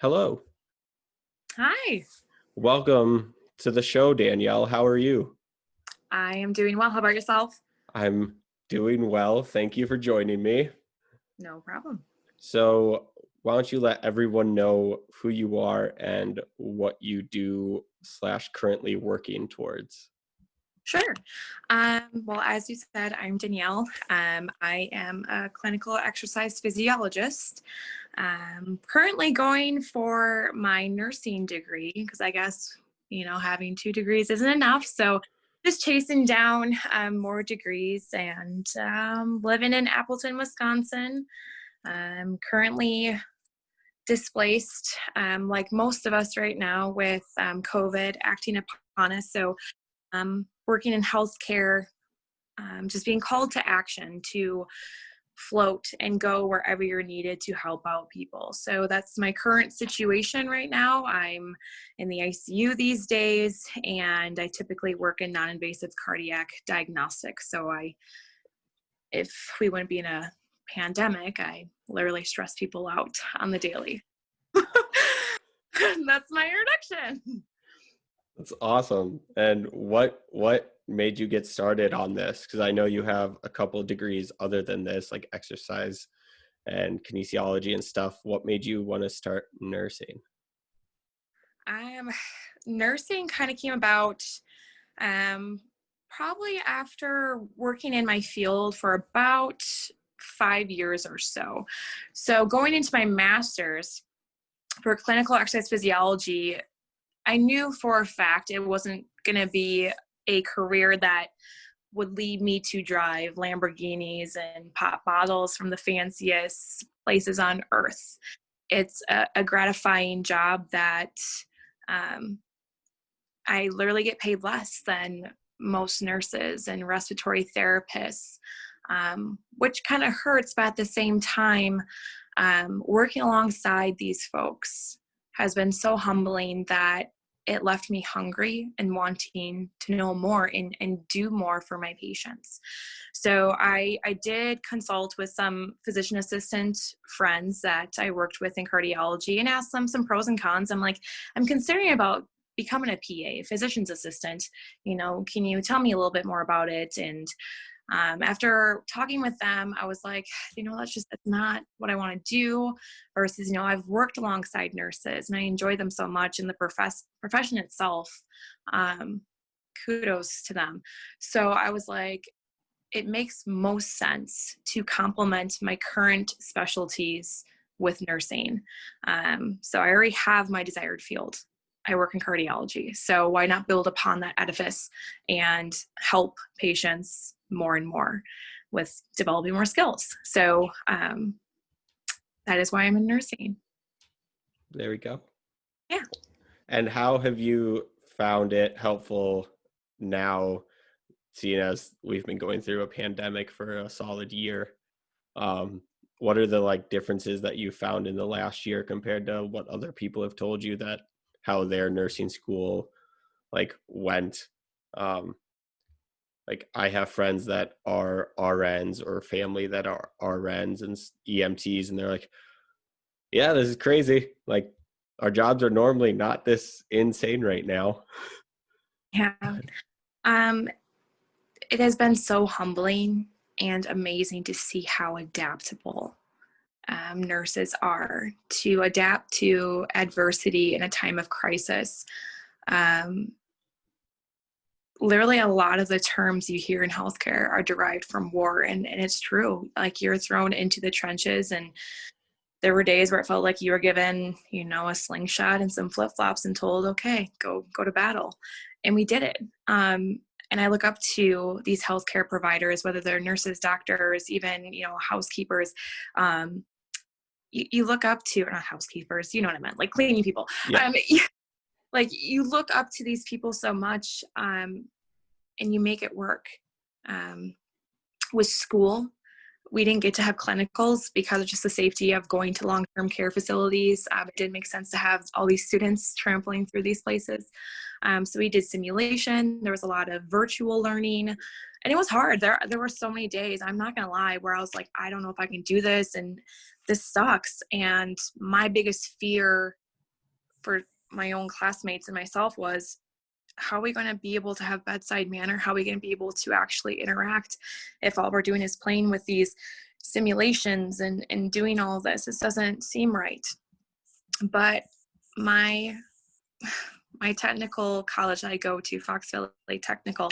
Hello. Hi, Welcome to the show, Danielle. How are you? I am doing well. How about yourself? I'm doing well. Thank you for joining me. No problem. So, why don't you let everyone know who you are and what you do slash currently working towards? Sure. Well, as you said, I'm Danielle. I am a clinical exercise physiologist. Currently going for my nursing degree because I guess, having two degrees isn't enough. So just chasing down more degrees and living in Appleton, Wisconsin. Currently displaced, like most of us right now, with COVID acting upon us. So, working in healthcare, just being called to action to float and go wherever you're needed to help out people. So, that's my current situation right now. I'm in the ICU these days, and I typically work in non invasive cardiac diagnostics. So, if we wouldn't be in a pandemic, I literally stress people out on the daily. That's my introduction. That's awesome. And what made you get started on this? Because I know you have a couple of degrees other than this, like exercise and kinesiology and stuff. What made you want to start nursing? Um, Nursing kind of came about um, probably after working in my field for about 5 years or so. So going into my master's for clinical exercise physiology, I knew for a fact it wasn't going to be a career that would lead me to drive Lamborghinis and pop bottles from the fanciest places on earth. It's a gratifying job that um, I literally get paid less than most nurses and respiratory therapists, which kind of hurts. But at the same time, working alongside these folks has been so humbling that it left me hungry and wanting to know more and do more for my patients. So I did consult with some physician assistant friends that I worked with in cardiology and asked them some pros and cons. I'm like, I'm considering about becoming a PA, physician's assistant. Can you tell me a little bit more about it? And after talking with them, I was like, that's not what I want to do. Versus, I've worked alongside nurses and I enjoy them so much, and the profession itself, kudos to them. So I was like, it makes most sense to complement my current specialties with nursing. So I already have my desired field. I work in cardiology. So why not build upon that edifice and help patients more and more with developing more skills? So that is why I'm in nursing. There we go. Yeah. And how have you found it helpful now, seeing as we've been going through a pandemic for a solid year? Um, what are the differences that you found in the last year compared to what other people have told you that how their nursing school went? Um, I have friends that are RNs or family that are RNs and EMTs, and they're like, yeah, this is crazy. Our jobs are normally not this insane right now. Yeah. Um, it has been so humbling and amazing to see how adaptable nurses are to adapt to adversity in a time of crisis. Um, Literally, a lot of the terms you hear in healthcare are derived from war, and it's true. Like, you're thrown into the trenches, and there were days where it felt like you were given, a slingshot and some flip flops and told, okay, go to battle, and we did it. And I look up to these healthcare providers, whether they're nurses, doctors, even housekeepers. You look up to, or not housekeepers, you know what I meant, like cleaning people. Yeah. Like, you look up to these people so much, and you make it work. With school, we didn't get to have clinicals because of just the safety of going to long-term care facilities. It didn't make sense to have all these students trampling through these places. So we did simulation. There was a lot of virtual learning, and it was hard. There were so many days, I'm not going to lie, where I was like, I don't know if I can do this, and this sucks. And my biggest fear for my own classmates and myself was, how are we going to be able to have bedside manner? How are we going to be able to actually interact if all we're doing is playing with these simulations and doing all this? This doesn't seem right. But my technical college I go to, Fox Valley Technical,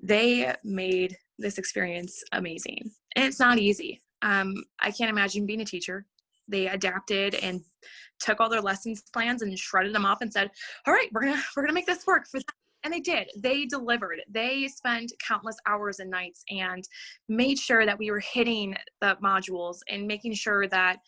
they made this experience amazing. And it's not easy. I can't imagine being a teacher. They adapted and took all their lessons plans and shredded them up and said, all right, we're gonna make this work for them. And they did. They delivered. They spent countless hours and nights and made sure that we were hitting the modules and making sure that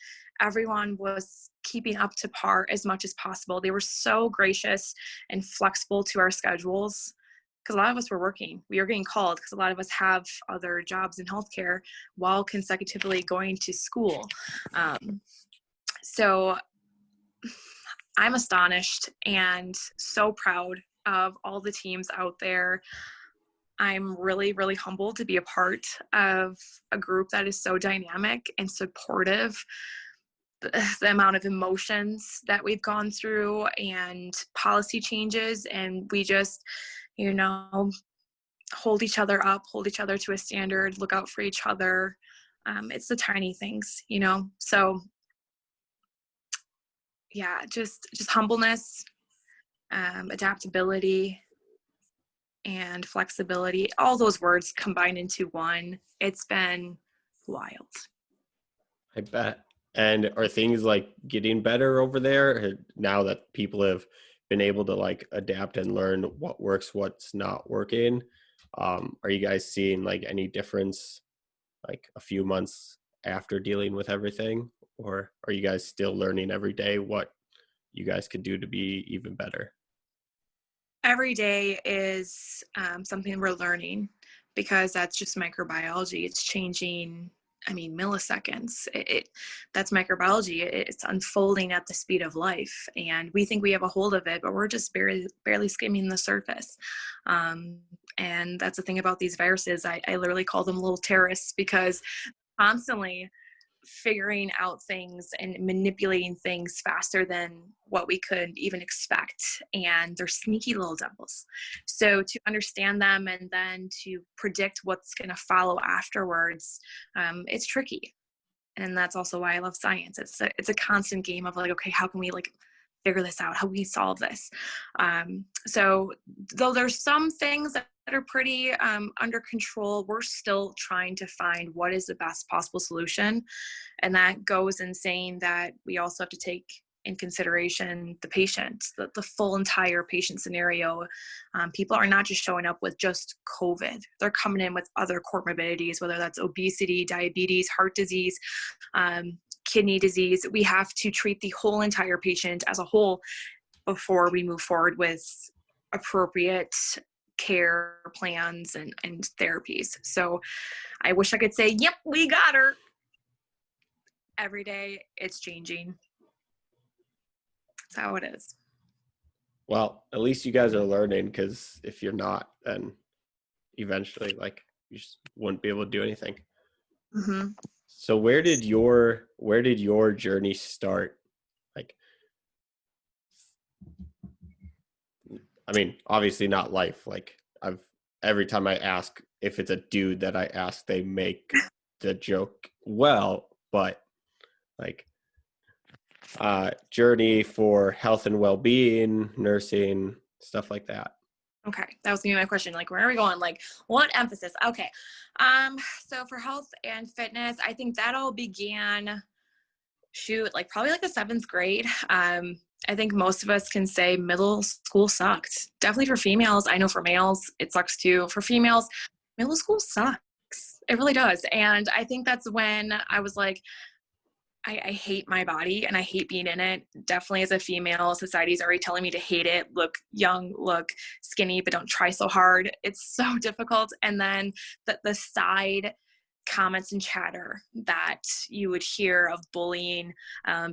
everyone was keeping up to par as much as possible. They were so gracious and flexible to our schedules, because a lot of us were working. We were getting called because a lot of us have other jobs in healthcare while consecutively going to school. So I'm astonished and so proud of all the teams out there. I'm really, really humbled to be a part of a group that is so dynamic and supportive. The amount of emotions that we've gone through and policy changes, and we just, hold each other up, hold each other to a standard, look out for each other. It's the tiny things, So yeah, just humbleness, adaptability, and flexibility, all those words combined into one. It's been wild. I bet. And are things like getting better over there now that people have been able to like adapt and learn what works, what's not working? Are you guys seeing like any difference like a few months after dealing with everything? Or are you guys still learning every day what you guys could do to be even better? Every day is something we're learning, because that's just microbiology. It's changing, milliseconds. That's microbiology. It's unfolding at the speed of life, and we think we have a hold of it, but we're just barely skimming the surface. And that's the thing about these viruses. I literally call them little terrorists, because constantly figuring out things and manipulating things faster than what we could even expect. And they're sneaky little devils. So to understand them and then to predict what's going to follow afterwards, it's tricky. And that's also why I love science. It's a constant game of like, okay, how can we like figure this out? How can we solve this? So though there's some things that are pretty under control, we're still trying to find what is the best possible solution. And that goes in saying that we also have to take in consideration the patient, the full entire patient scenario. People are not just showing up with just COVID. They're coming in with other comorbidities, whether that's obesity, diabetes, heart disease, kidney disease. We have to treat the whole entire patient as a whole before we move forward with appropriate care plans and therapies. So I wish I could say, yep, we got her. Every day it's changing. That's how it is. Well, at least you guys are learning, because if you're not, then eventually like you just wouldn't be able to do anything. Mm-hmm. So where did your journey start? Like, obviously not life. Like every time I ask if it's a dude that I ask, they make the joke well, but like journey for health and well-being, nursing, stuff like that. Okay, that was gonna be my question. Like, where are we going? Like, what emphasis? Okay, so for health and fitness, I think that all began, like probably like the 7th grade. I think most of us can say middle school sucked. Definitely for females. I know for males, it sucks too. For females, middle school sucks. It really does. And I think that's when I was like, I hate my body and I hate being in it. Definitely as a female, society's already telling me to hate it. Look young, look skinny, but don't try so hard. It's so difficult. And then the side comments and chatter that you would hear of bullying,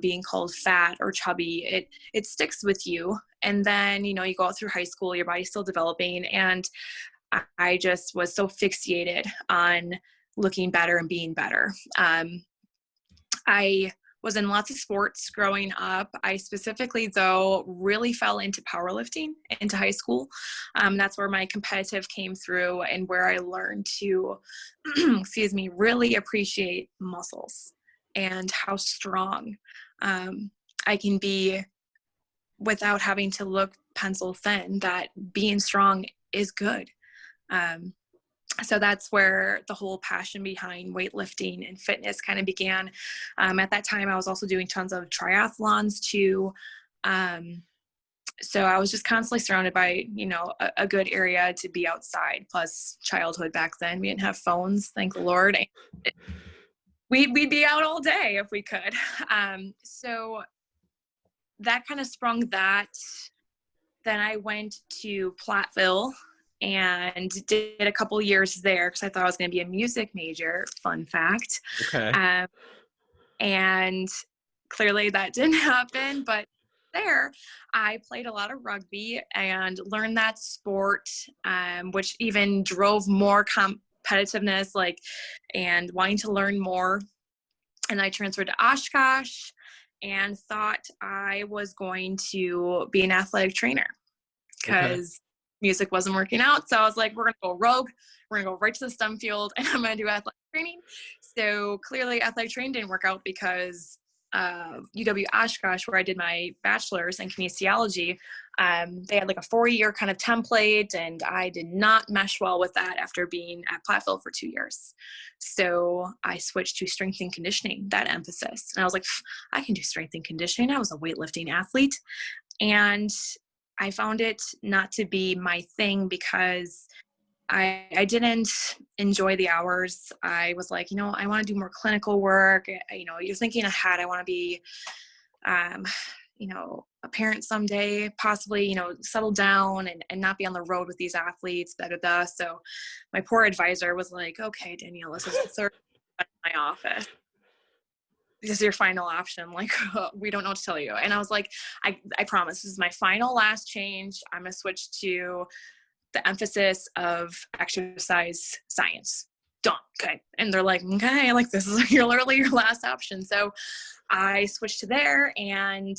being called fat or chubby, it sticks with you. And then, you go out through high school, your body's still developing. And I just was so fixated on looking better and being better. I was in lots of sports growing up. I specifically, though, really fell into powerlifting into high school. That's where my competitive came through and where I learned to, excuse me, really appreciate muscles and how strong I can be without having to look pencil thin, that being strong is good. Um, so that's where the whole passion behind weightlifting and fitness kind of began. At that time, I was also doing tons of triathlons too. So I was just constantly surrounded by, a good area to be outside. Plus childhood back then, we didn't have phones, thank the Lord. And we'd be out all day if we could. So that kind of sprung that. Then I went to Platteville and did a couple years there because I thought I was going to be a music major. Fun fact. Okay. And clearly that didn't happen, but there I played a lot of rugby and learned that sport, which even drove more competitiveness, and wanting to learn more. And I transferred to Oshkosh and thought I was going to be an athletic trainer Okay. because music wasn't working out. So I was like, we're going to go rogue. We're going to go right to the STEM field and I'm going to do athletic training. So clearly athletic training didn't work out because UW Oshkosh, where I did my bachelor's in kinesiology, they had like a 4-year kind of template, and I did not mesh well with that after being at Platteville for 2 years. So I switched to strength and conditioning, that emphasis. And I was like, I can do strength and conditioning. I was a weightlifting athlete. And I found it not to be my thing because I didn't enjoy the hours. I was like, I want to do more clinical work. You're thinking ahead. I want to be, a parent someday, possibly, settle down and not be on the road with these athletes, da, da, da. So my poor advisor was like, okay, Danielle, this is the third in my office. This is your final option. Like, we don't know what to tell you. And I was like, I promise this is my final last change. I'm going to switch to the emphasis of exercise science. Done. Okay. And they're like, okay, like this is literally your last option. So I switched to there, and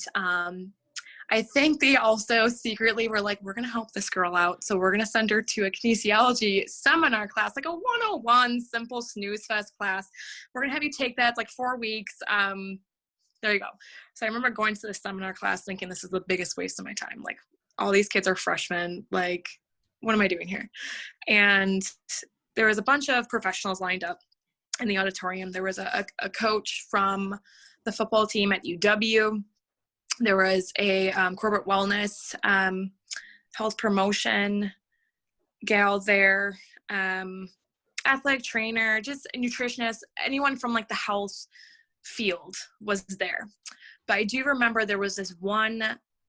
I think they also secretly were like, we're going to help this girl out. So we're going to send her to a kinesiology seminar class, like a 101 simple snooze fest class. We're going to have you take that. It's like 4 weeks. There you go. So I remember going to the seminar class thinking this is the biggest waste of my time. Like, all these kids are freshmen. Like, what am I doing here? And there was a bunch of professionals lined up in the auditorium. There was a coach from the football team at UW. There was a corporate wellness, health promotion gal there, athletic trainer, just a nutritionist, anyone from like the health field was there. But I do remember there was this one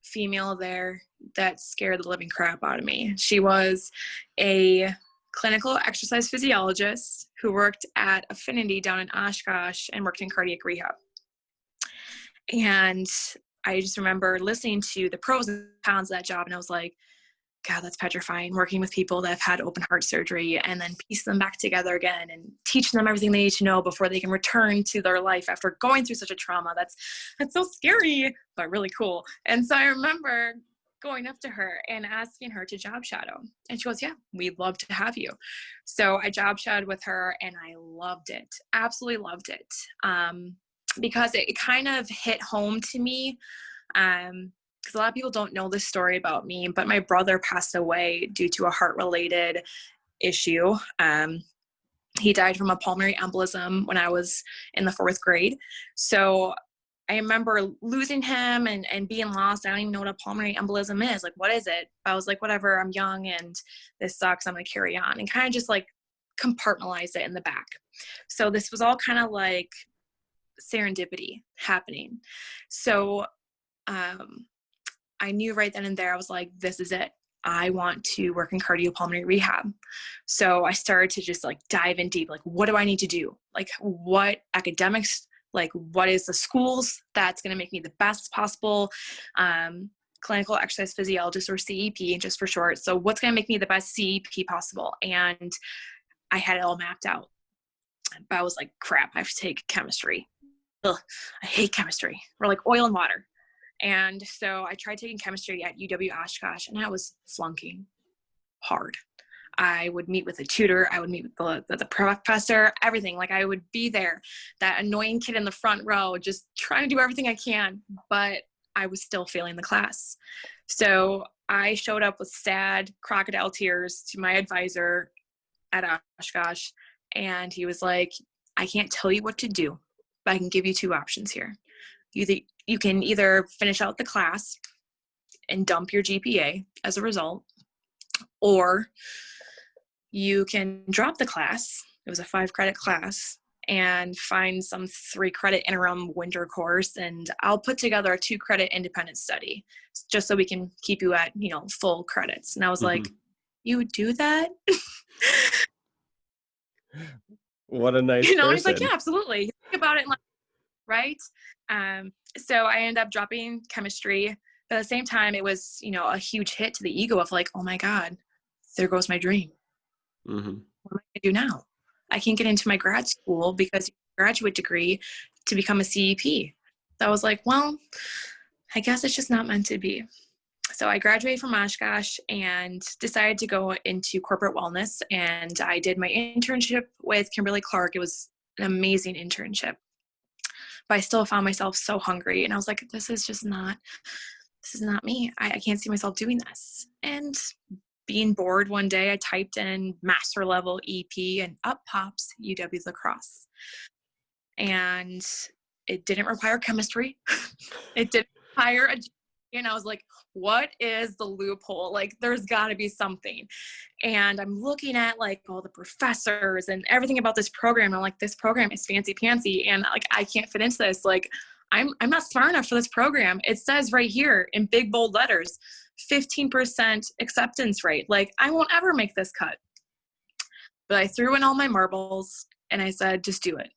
female there that scared the living crap out of me. She was a clinical exercise physiologist who worked at Affinity down in Oshkosh and worked in cardiac rehab. And I just remember listening to the pros and cons of that job, and I was like, God, that's petrifying, working with people that have had open heart surgery and then piece them back together again and teach them everything they need to know before they can return to their life after going through such a trauma. That's so scary, but really cool. And so I remember going up to her and asking her to job shadow. And she goes, yeah, we'd love to have you. So I job shadowed with her and I loved it. Absolutely loved it. Because it kind of hit home to me. Because a lot of people don't know this story about me, but my brother passed away due to a heart-related issue. He died from a pulmonary embolism when I was in the 4th grade. So I remember losing him and being lost. I don't even know what a pulmonary embolism is. Like, what is it? I was like, whatever, I'm young and this sucks. I'm going to carry on, and kind of just like compartmentalize it in the back. So this was all kind of like serendipity happening. So I knew right then and there, I was like, this is it. I want to work in cardiopulmonary rehab. So I started to just like dive in deep. Like, what do I need to do? Like, what academics, like what is the schools that's going to make me the best possible clinical exercise physiologist, or CEP just for short. So what's going to make me the best CEP possible? And I had it all mapped out. But I was like, crap, I have to take chemistry. ugh, I hate chemistry. We're like oil and water. And so I tried taking chemistry at UW Oshkosh, and I was flunking hard. I would meet with a tutor. I would meet with the professor, everything. Like I would be there, that annoying kid in the front row, just trying to do everything I can, but I was still failing the class. So I showed up with sad crocodile tears to my advisor at Oshkosh, and he was like, I can't tell you what to do, but I can give you two options here. You can either finish out the class and dump your GPA as a result, or you can drop the class. It was a 5-credit class, and find some 3-credit interim winter course, and I'll put together a 2-credit independent study just so we can keep you at, full credits. And I was like, Mhm. you would do that? What a nice And he's like, yeah, person. absolutely. Think about it, right? So I ended up dropping chemistry, but at the same time, it was, a huge hit to the ego of like, oh my God, there goes my dream. Mhm. What am I going to do now? I can't get into my grad school because graduate degree to become a CEP. So I was like, well, I guess it's just not meant to be. So I graduated from Oshkosh and decided to go into corporate wellness. And I did my internship with Kimberly Clark. It was an amazing internship, but I still found myself so hungry. And I was like, this is not me. I can't see myself doing this. And being bored one day, I typed in master level EP and up pops UW La Crosse. And it didn't require chemistry. It didn't require and I was like, what is the loophole? Like, there's got to be something. And I'm looking at like all the professors and everything about this program. I'm like, this program is fancy pantsy, and like I can't fit into this. Like, I'm not smart enough for this program. It says right here in big bold letters, 15% acceptance rate. Like, I won't ever make this cut. But I threw in all my marbles and I said, just do it.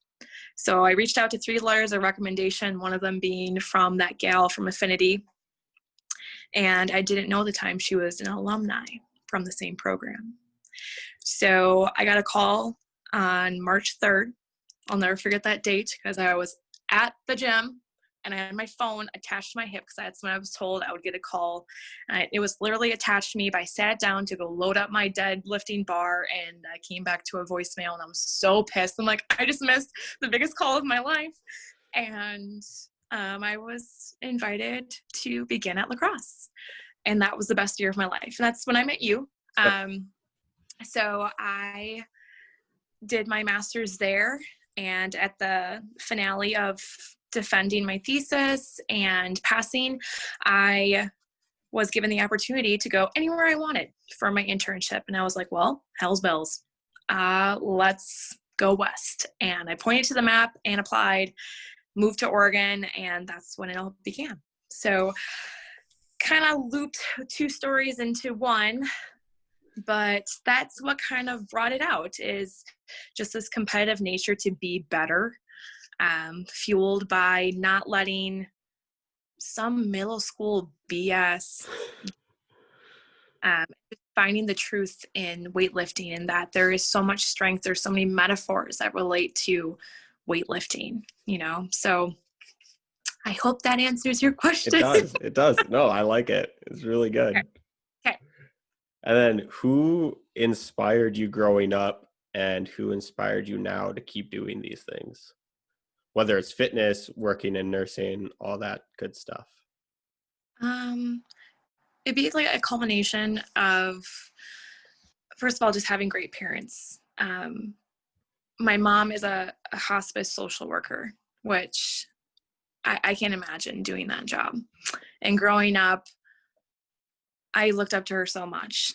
So I reached out to 3 letters of recommendation, one of them being from that gal from Affinity. And I didn't know at the time she was an alumni from the same program. So I got a call on March 3rd. I'll never forget that date because I was at the gym and I had my phone attached to my hip because that's when I was told I would get a call. And it was literally attached to me, but I sat down to go load up my deadlifting bar, and I came back to a voicemail, and I was so pissed. I'm like, I just missed the biggest call of my life. And I was invited to begin at La Crosse, and that was the best year of my life. That's when I met you. Yep. So I did my master's there, and at the finale of defending my thesis and passing, I was given the opportunity to go anywhere I wanted for my internship. And I was like, well, hell's bells. Let's go west. And I pointed to the map and applied, moved to Oregon, and that's when it all began. So kind of looped 2 stories into one, but that's what kind of brought it out, is just this competitive nature to be better, fueled by not letting some middle school BS, just finding the truth in weightlifting, and that there is so much strength. There's so many metaphors that relate to weightlifting, so I hope that answers your It question. does. It does. No, I like it. It's really Okay. good. Okay. And then who inspired you growing up and who inspired you now to keep doing these things? Whether it's fitness, working in nursing, all that good stuff. Um, it'd be like a culmination of, first of all, just having great parents. My mom is a hospice social worker, which I can't imagine doing that job. And growing up, I looked up to her so much.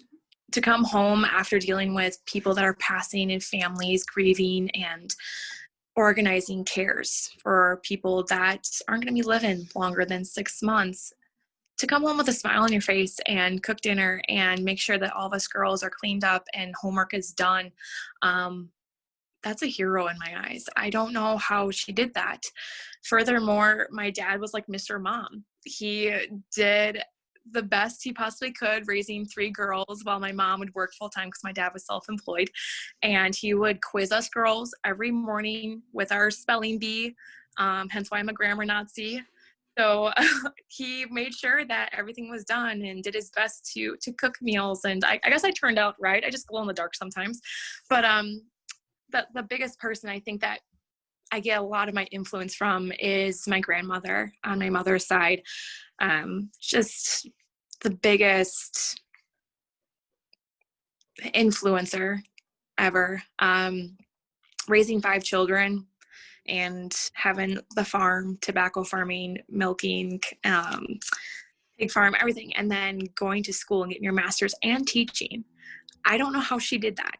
To come home after dealing with people that are passing and families grieving and organizing cares for people that aren't going to be living longer than 6 months, to come home with a smile on your face and cook dinner and make sure that all of us girls are cleaned up and homework is done, that's a hero in my eyes. I don't know how she did that. Furthermore, my dad was like Mr. Mom. He did the best he possibly could raising 3 girls while my mom would work full time because my dad was self-employed. And he would quiz us girls every morning with our spelling bee. hence why I'm a grammar Nazi. So he made sure that everything was done and did his best to cook meals. And I guess I turned out right. I just glow in the dark sometimes. But the biggest person I think that I get a lot of my influence from is my grandmother on my mother's side. Just the biggest influencer ever. Raising 5 children and having the farm, tobacco farming, milking, pig farm, everything, and then going to school and getting your master's and teaching. I don't know how she did that.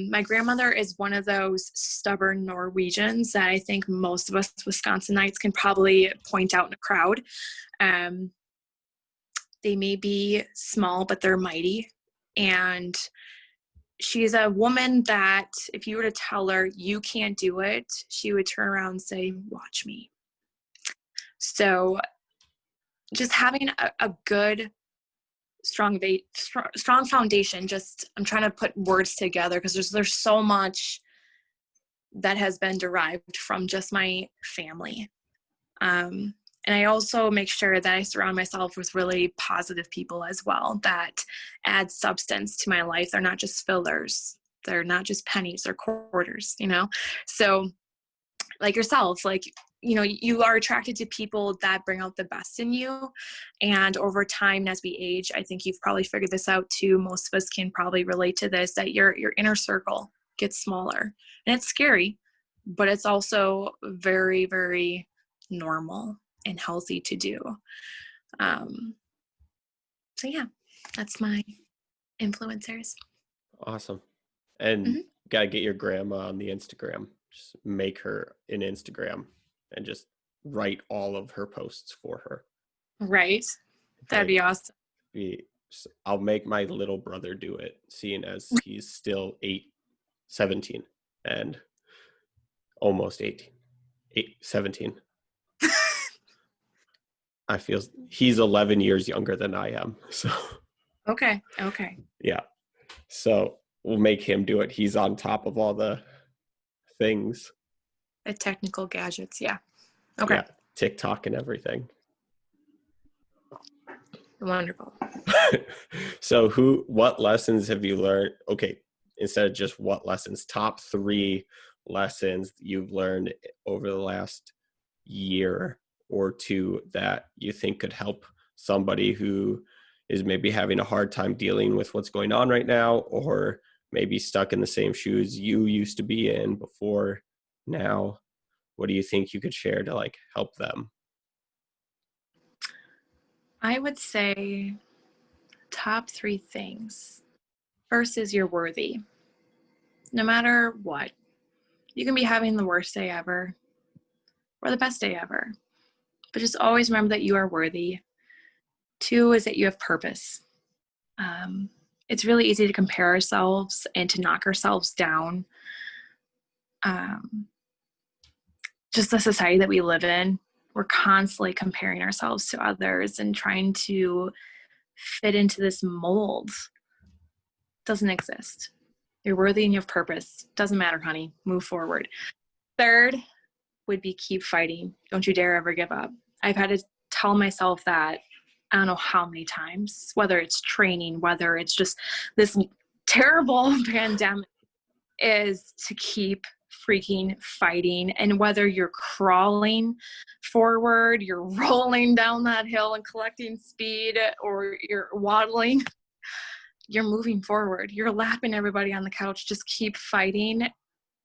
My grandmother is one of those stubborn Norwegians that I think most of us Wisconsinites can probably point out in a crowd. They may be small, but they're mighty. And she's a woman that if you were to tell her you can't do it, she would turn around and say, watch me. So just having a good, strong foundation. Just I'm trying to put words together because there's so much that has been derived from just my family. And I also make sure that I surround myself with really positive people as well that add substance to my life. They're not just fillers. They're not just pennies or quarters, you know? So like yourself, like, you know, you are attracted to people that bring out the best in you. And over time, as we age, I think you've probably figured this out too. Most of us can probably relate to this, that your inner circle gets smaller. And it's scary, but it's also very, very normal and healthy to do. So yeah, that's my influencers. Awesome. And Hmm. gotta get your grandma on the Instagram. Just make her an Instagram and just write all of her posts for her. Right. That'd Like, be awesome. I'll make my little brother do it, seeing as he's still 17 and almost 18, 17. I feel he's 11 years younger than I am. So Okay. Okay. yeah. So we'll make him do it. He's on top of all the things. The technical gadgets. Yeah. Okay. Yeah. TikTok and everything. Wonderful. So what lessons have you learned? Okay. Instead of just what lessons, top 3 lessons you've learned over the last year or 2 that you think could help somebody who is maybe having a hard time dealing with what's going on right now, or maybe stuck in the same shoes you used to be in before now. What do you think you could share to like help them? I would say top 3 things. First is you're worthy. No matter what, you can be having the worst day ever or the best day ever, but just always remember that you are worthy. 2 is that you have purpose. Um, it's really easy to compare ourselves and to knock ourselves down. Um, just the society that we live in, we're constantly comparing ourselves to others and trying to fit into this mold. Doesn't exist. You're worthy and you have purpose. Doesn't matter, honey. Move forward. Third would be keep fighting. Don't you dare ever give up. I've had to tell myself that I don't know how many times, whether it's training, whether it's just this terrible pandemic, is to keep freaking fighting. And whether you're crawling forward, you're rolling down that hill and collecting speed, or you're waddling, you're moving forward. You're lapping everybody on the couch. Just keep fighting.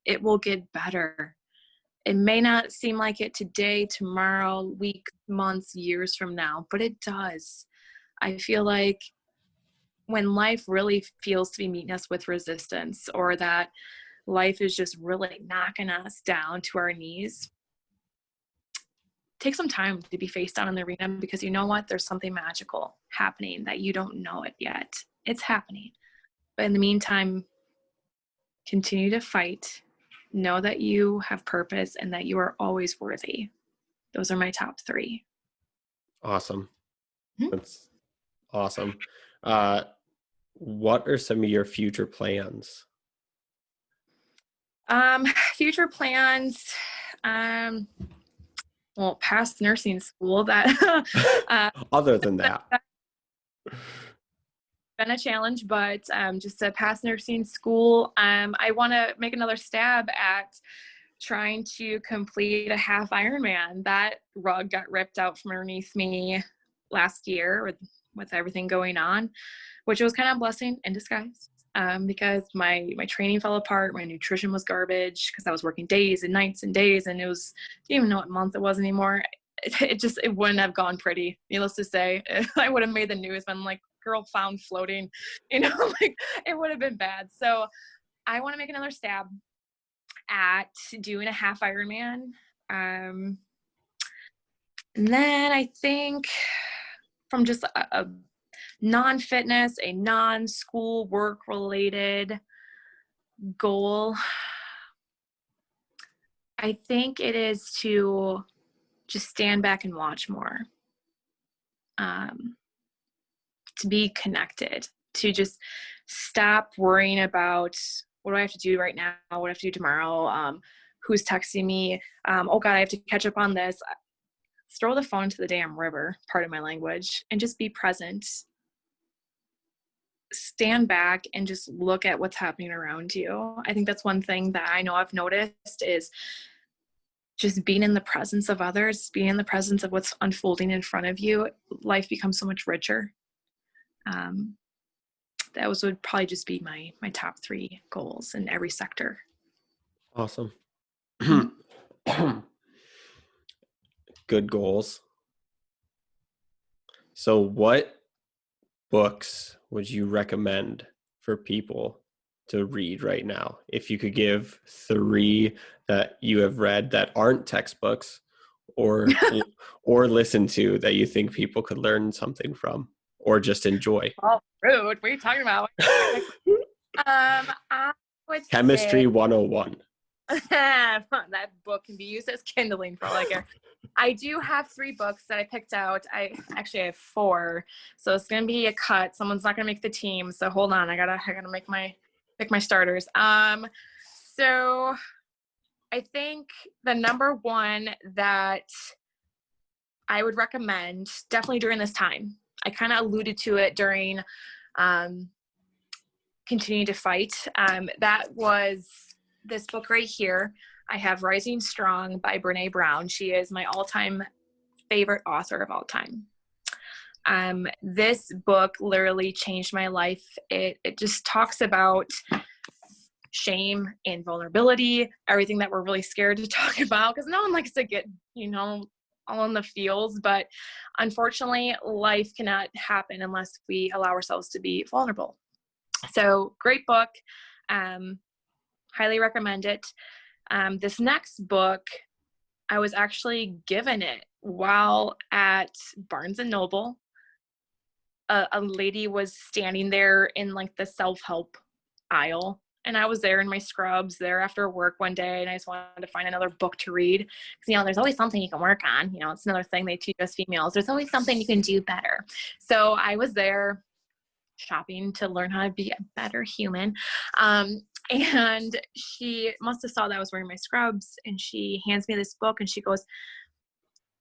It will get better. It may not seem like it today, tomorrow, weeks, months, years from now, but it does. I feel like when life really feels to be meeting us with resistance, or that life is just really knocking us down to our knees, take some time to be face down in the arena, because you know what? There's something magical happening that you don't know it yet. It's happening. But in the meantime, continue to fight. Know that you have purpose and that you are always worthy. Those are my top 3. Awesome. Mhm. That's awesome. What are some of your future plans? Future plans. Um, well, past nursing school, that Other than that. that's been a challenge, but just to pass nursing school, I want to make another stab at trying to complete a half Ironman. That rug got ripped out from underneath me last year with everything going on, which was kind of a blessing in disguise. Because my training fell apart, my nutrition was garbage because I was working days and nights and days, and it was, I didn't even know what month it was anymore. It wouldn't have gone pretty, needless to say. I would have made the news, been like, girl found floating, like it would have been bad. So I want to make another stab at doing a half Ironman. And then I think from just a non-fitness, a non-school work related goal, I think it is to just stand back and watch more, to be connected, to just stop worrying about what do I have to do right now, what do I have to do tomorrow, who's texting me, oh God, I have to catch up on this. Throw the phone to the damn river, pardon my language, and just be present. Stand back and just look at what's happening around you. I think that's one thing that I know I've noticed is just being in the presence of others, being in the presence of what's unfolding in front of you. Life becomes so much richer. Would probably just be my top 3 goals in every sector. Awesome. Mm-hmm. Good goals. So what books would you recommend for people to read right now? If you could give 3 that you have read that aren't textbooks or listen to that you think people could learn something from or just enjoy. Oh, rude. What are you talking about? I would Chemistry say 101. that book can be used as kindling for all I care. I do have 3 books that I picked out. I actually have 4, so it's gonna be a cut. Someone's not gonna make the team, so hold on. I gotta pick my starters. So I think the number 1 that I would recommend, definitely during this time, I kind of alluded to it during Continue to Fight. That was this book right here. I have Rising Strong by Brene Brown. She is my all-time favorite author of all time. This book literally changed my life. It just talks about shame and vulnerability, everything that we're really scared to talk about because no one likes to get, all in the feels. But unfortunately, life cannot happen unless we allow ourselves to be vulnerable. So great book. Highly recommend it. This next book, I was actually given it while at Barnes and Noble. A lady was standing there in like the self-help aisle, and I was there in my scrubs there after work one day, and I just wanted to find another book to read because there's always something you can work on. It's another thing they teach us females. There's always something you can do better. So I was there shopping to learn how to be a better human. And she must have saw that I was wearing my scrubs, and she hands me this book and she goes,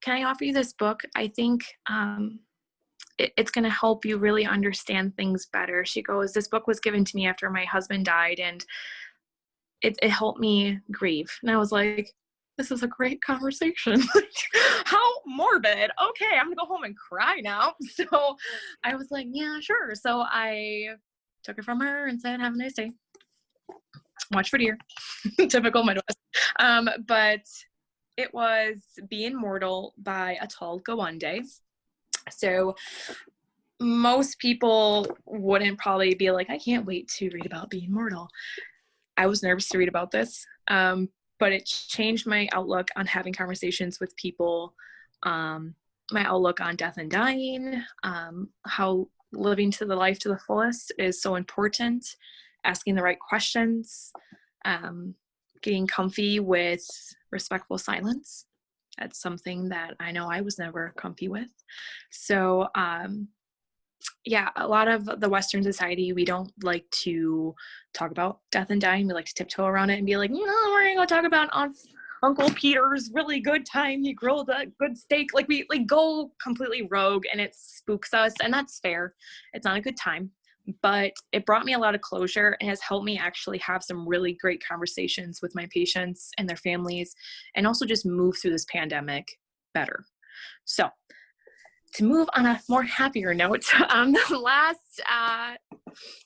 "Can I offer you this book? I think it's going to help you really understand things better." She goes, "This book was given to me after my husband died, and it helped me grieve." And I was like, this is a great conversation. How morbid. Okay, I'm gonna go home and cry now. So I was like, yeah, sure. So I took it from her and said, have a nice day. Watch for deer. Typical Midwest. But it was Being Mortal by Atal Gawande. So most people wouldn't probably be like, I can't wait to read about being mortal. I was nervous to read about this. But it changed my outlook on having conversations with people, my outlook on death and dying, how living to the life to the fullest is so important, asking the right questions, getting comfy with respectful silence. That's something that I know I was never comfy with. So, yeah, a lot of the Western society, we don't like to talk about death and dying. We like to tiptoe around it and be like, we're going to go talk about Uncle Peter's really good time. He grilled a good steak. Like we like go completely rogue and it spooks us, and that's fair. It's not a good time, but it brought me a lot of closure and has helped me actually have some really great conversations with my patients and their families, and also just move through this pandemic better. So to move on a more happier note, the last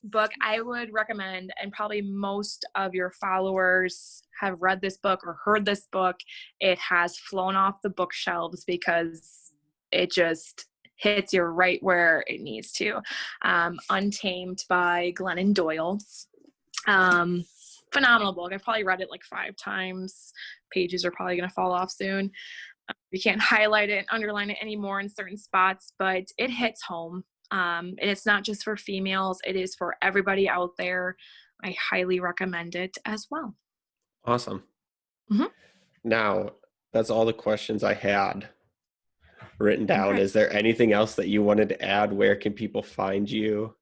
book I would recommend, and probably most of your followers have read this book or heard this book, it has flown off the bookshelves because it just hits you right where it needs to. Untamed by Glennon Doyle. Phenomenal book. I've probably read it like 5 times. Pages are probably going to fall off soon. You can't highlight it and underline it anymore in certain spots, but it hits home. And it's not just for females, it is for everybody out there. I highly recommend it as well. Awesome. Mm-hmm. Now, that's all the questions I had written down. Okay. Is there anything else that you wanted to add? Where can people find you?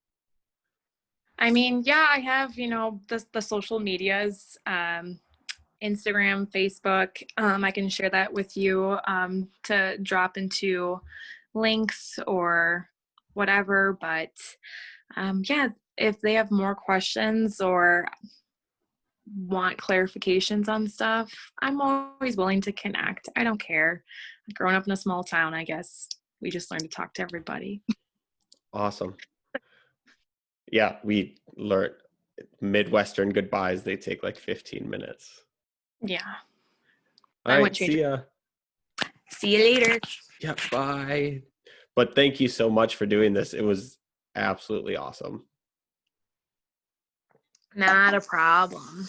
I mean, yeah, I have, the social medias, Instagram, Facebook. I can share that with you to drop into links or whatever. But yeah, if they have more questions or want clarifications on stuff, I'm always willing to connect. I don't care. Growing up in a small town, I guess we just learn to talk to everybody. Awesome. Yeah, we learned Midwestern goodbyes. They take like 15 minutes. Yeah. All I right, wouldn't change see it. ya. See you later. Yeah, bye. But thank you so much for doing this. It was absolutely awesome. Not a problem.